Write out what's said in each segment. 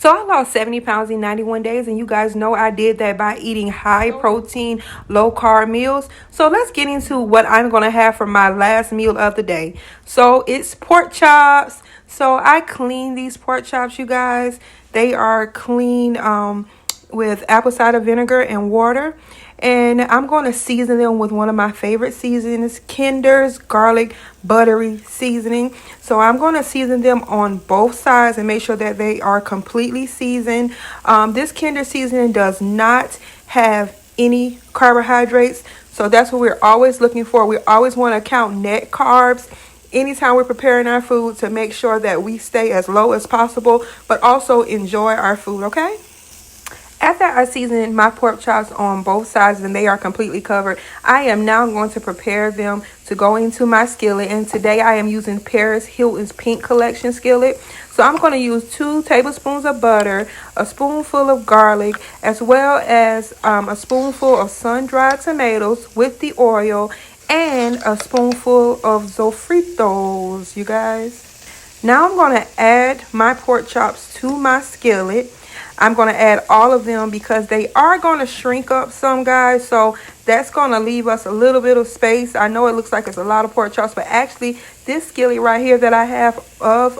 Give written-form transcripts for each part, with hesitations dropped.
So I lost 70 pounds in 91 days, and you guys know I did that by eating high protein, low carb meals. So let's get into what I'm going to have for my last meal of the day. So it's pork chops. So I clean these pork chops, you guys. They are clean with apple cider vinegar and water. And I'm going to season them with one of my favorite seasonings, Kinder's garlic buttery seasoning. So I'm going to season them on both sides and make sure that they are completely seasoned. This Kinder seasoning does not have any carbohydrates. So that's what we're always looking for. We always want to count net carbs anytime we're preparing our food to make sure that we stay as low as possible, but also enjoy our food, okay? After I season my pork chops on both sides and they are completely covered, I am now going to prepare them to go into my skillet. And today I am using Paris Hilton's Pink Collection skillet. So I'm going to use 2 tablespoons of butter, a spoonful of garlic, as well as a spoonful of sun-dried tomatoes with the oil, and a spoonful of sofritos, you guys. Now I'm going to add my pork chops to my skillet. I'm going to add all of them because they are going to shrink up some, guys. So that's going to leave us a little bit of space. I know it looks like it's a lot of pork chops, but actually this skillet right here that I have of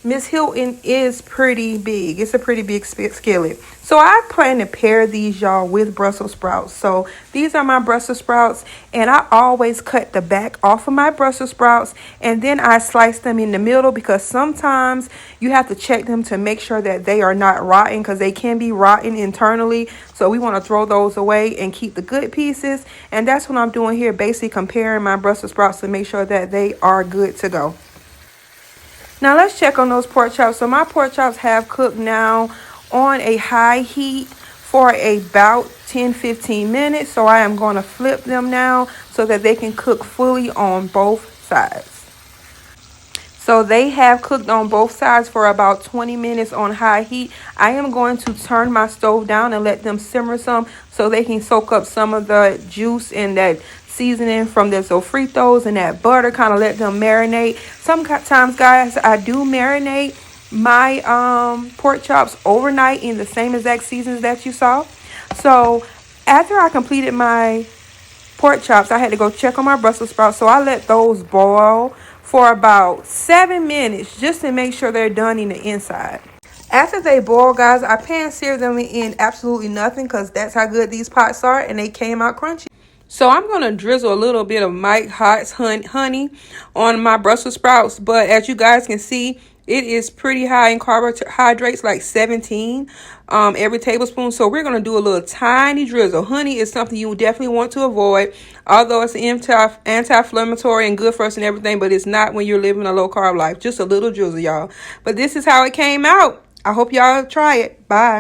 Miss Hilton is pretty big. It's a pretty big skillet. So I plan to pair these, y'all, with Brussels sprouts. So these are my Brussels sprouts, and I always cut the back off of my Brussels sprouts, and then I slice them in the middle because sometimes you have to check them to make sure that they are not rotten, because they can be rotten internally. So we want to throw those away and keep the good pieces. And that's what I'm doing here, basically comparing my Brussels sprouts to make sure that they are good to go. Now let's check on those pork chops. So my pork chops have cooked now on a high heat for about 10-15 minutes. So I am going to flip them now so that they can cook fully on both sides. So they have cooked on both sides for about 20 minutes on high heat. I am going to turn my stove down and let them simmer some so they can soak up some of the juice and that seasoning from the sofritos and that butter. Kind of let them marinate. Sometimes, guys, I do marinate my pork chops overnight in the same exact seasons that you saw. So after I completed my pork chops, I had to go check on my Brussels sprouts. So I let those boil for about 7 minutes just to make sure they're done in the inside. After they boil, guys, I pan sear them in absolutely nothing because that's how good these pots are, and they came out crunchy. So I'm going to drizzle a little bit of Mike Hot's honey on my Brussels sprouts. But as you guys can see, it is pretty high in carbohydrates, like 17 every tablespoon. So we're going to do a little tiny drizzle. Honey is something you definitely want to avoid, although it's anti-inflammatory and good for us and everything. But it's not when you're living a low-carb life. Just a little drizzle, y'all. But this is how it came out. I hope y'all try it. Bye.